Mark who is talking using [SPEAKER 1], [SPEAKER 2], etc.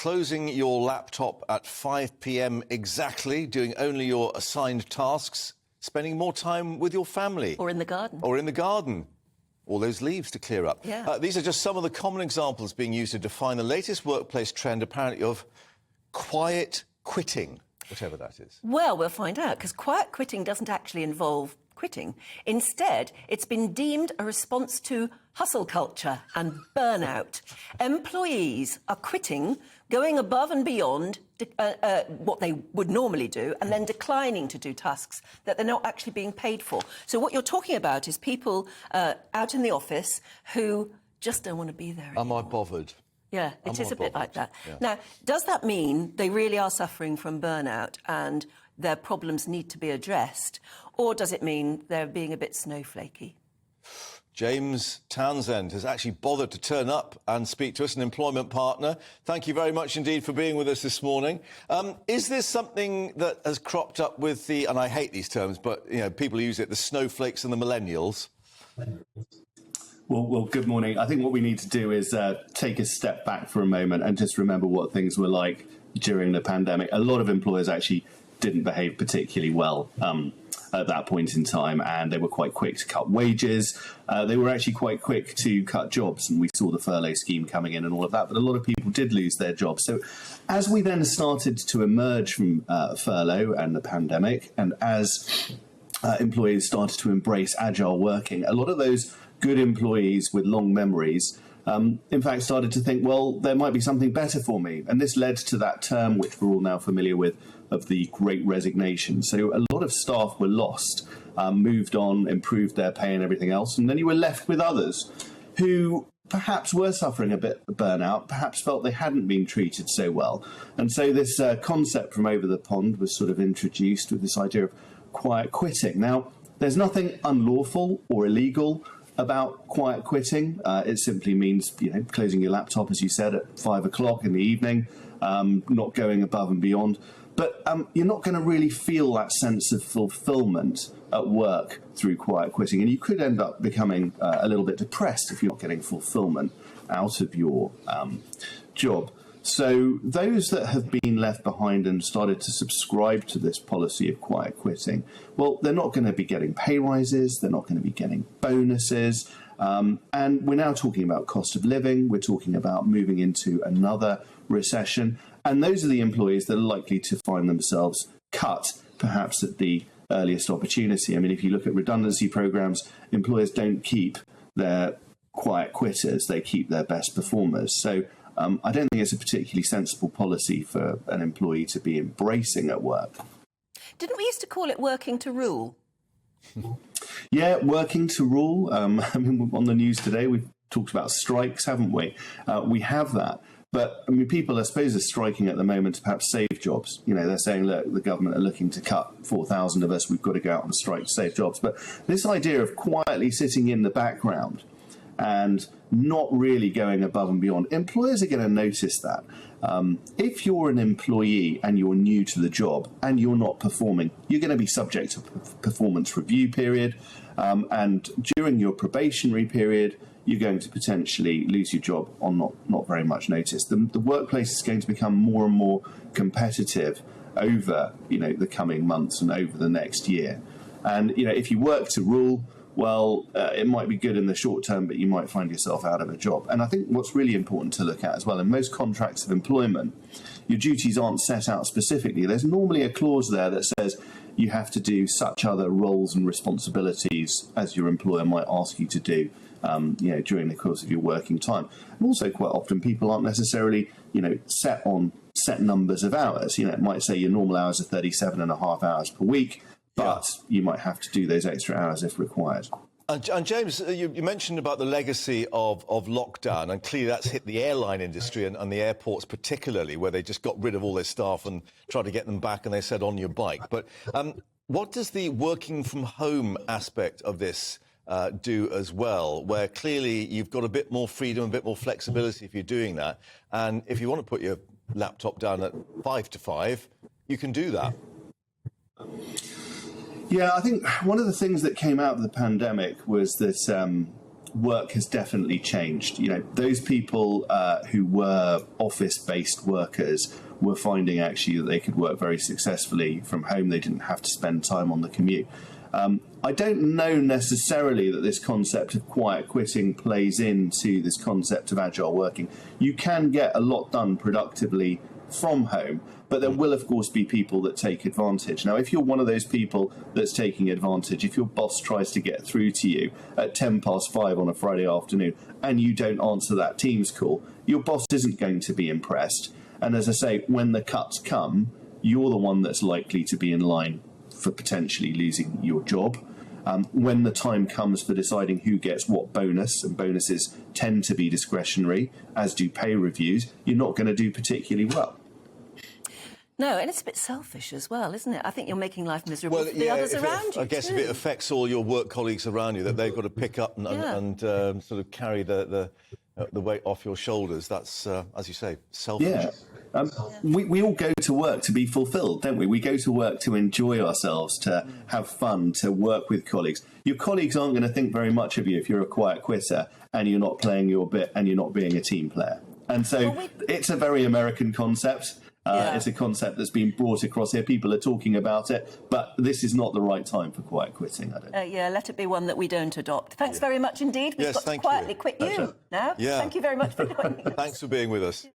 [SPEAKER 1] closing your laptop at 5 p.m. exactly, doing only your assigned tasks, spending more time with your family.
[SPEAKER 2] Or in the garden.
[SPEAKER 1] Or in the garden. All those leaves to clear up.
[SPEAKER 2] Yeah.
[SPEAKER 1] These are just some of the common examples being used to define the latest workplace trend, apparently, of quiet quitting, whatever that is.
[SPEAKER 2] Well, we'll find out, because quiet quitting doesn't actually involve quitting. Instead, it's been deemed a response to hustle culture and burnout. Employees are quitting, going above and beyond what they would normally do, and then declining to do tasks that they're not actually being paid for. So what you're talking about is people out in the office who just don't want to be there anymore.
[SPEAKER 1] Am I bothered?
[SPEAKER 2] Yeah, it is a bit like that.
[SPEAKER 1] Yeah.
[SPEAKER 2] Now, does that mean they really are suffering from burnout and their problems need to be addressed? Or does it mean they're being a bit snowflakey?
[SPEAKER 1] James Townsend has actually bothered to turn up and speak to us, an employment partner. Thank you very much indeed for being with us this morning. Is this something that has cropped up with the, and I hate these terms, but you know, people use it, the snowflakes and the millennials?
[SPEAKER 3] Well, good morning. I think what we need to do is take a step back for a moment and just remember what things were like during the pandemic. A lot of employers actually didn't behave particularly well at that point in time, and they were quite quick to cut wages. They were actually quite quick to cut jobs, and we saw the furlough scheme coming in and all of that, but a lot of people did lose their jobs. So as we then started to emerge from furlough and the pandemic, and as employees started to embrace agile working, a lot of those good employees with long memories in fact started to think, well, there might be something better for me. And this led to that term, which we're all now familiar with, of the Great Resignation. So a lot of staff were lost, moved on, improved their pay and everything else. And then you were left with others who perhaps were suffering a bit of burnout, perhaps felt they hadn't been treated so well. And so this concept from over the pond was sort of introduced with this idea of quiet quitting. Now, there's nothing unlawful or illegal about quiet quitting. It simply means, closing your laptop, as you said, at 5 o'clock in the evening, not going above and beyond. But you're not going to really feel that sense of fulfillment at work through quiet quitting. And you could end up becoming a little bit depressed if you're not getting fulfillment out of your job. So those that have been left behind and started to subscribe to this policy of quiet quitting, well, they're not going to be getting pay rises, they're not going to be getting bonuses, and we're now talking about cost of living, we're talking about moving into another recession, and those are the employees that are likely to find themselves cut, perhaps at the earliest opportunity. I mean, if you look at redundancy programs, employers don't keep their quiet quitters, they keep their best performers. So I don't think it's a particularly sensible policy for an employee to be embracing at work.
[SPEAKER 2] Didn't we used to call it working to rule?
[SPEAKER 3] Yeah, working to rule. I mean, on the news today, we've talked about strikes, haven't we? We have that. But, I mean, people, I suppose, are striking at the moment to perhaps save jobs. They're saying, look, the government are looking to cut 4,000 of us. We've got to go out on a strike to save jobs. But this idea of quietly sitting in the background and not really going above and beyond, employers are going to notice that. If you're an employee and you're new to the job and you're not performing, you're going to be subject to a performance review period. And during your probationary period, you're going to potentially lose your job on not very much notice. The workplace is going to become more and more competitive over the coming months and over the next year. And if you work to rule, well, it might be good in the short term, but you might find yourself out of a job. And I think what's really important to look at as well, in most contracts of employment, your duties aren't set out specifically. There's normally a clause there that says you have to do such other roles and responsibilities as your employer might ask you to do, during the course of your working time. And also, quite often, people aren't necessarily, set on set numbers of hours. It might say your normal hours are 37.5 hours per week, but you might have to do those extra hours if required.
[SPEAKER 1] And James, you mentioned about the legacy of lockdown, and clearly that's hit the airline industry and the airports particularly, where they just got rid of all their staff and tried to get them back, and they said on your bike. But what does the working from home aspect of this do as well, where clearly you've got a bit more freedom, a bit more flexibility if you're doing that, and if you want to put your laptop down at 5 to 5, you can do that? Yeah,
[SPEAKER 3] I think one of the things that came out of the pandemic was that work has definitely changed. You know, those people who were office-based workers were finding actually that they could work very successfully from home. They didn't have to spend time on the commute. I don't know necessarily that this concept of quiet quitting plays into this concept of agile working. You can get a lot done productively from home, but there will of course be people that take advantage. Now, if you're one of those people that's taking advantage, if your boss tries to get through to you at 5:10 on a Friday afternoon and you don't answer that Teams call, your boss isn't going to be impressed. And as I say, when the cuts come, you're the one that's likely to be in line for potentially losing your job. When the time comes for deciding who gets what bonus, and bonuses tend to be discretionary, as do pay reviews, you're not going to do particularly well.
[SPEAKER 2] No, and it's a bit selfish as well, isn't it? I think you're making life miserable for the others around you.
[SPEAKER 1] I guess
[SPEAKER 2] too.
[SPEAKER 1] if it affects all your work colleagues around you, that they've got to pick up and sort of carry the weight off your shoulders, that's, as you say, selfish.
[SPEAKER 3] Yeah. We all go to work to be fulfilled, don't we? We go to work to enjoy ourselves, to have fun, to work with colleagues. Your colleagues aren't going to think very much of you if you're a quiet quitter and you're not playing your bit and you're not being a team player. And so it's a very American concept. It's a concept that's been brought across here. People are talking about it, but this is not the right time for quiet quitting, I don't think.
[SPEAKER 2] Let it be one that we don't adopt. Thanks very much indeed. We've got to quietly quit you now.
[SPEAKER 1] Yeah.
[SPEAKER 2] Thank you very much for joining us.
[SPEAKER 1] Thanks for being with us.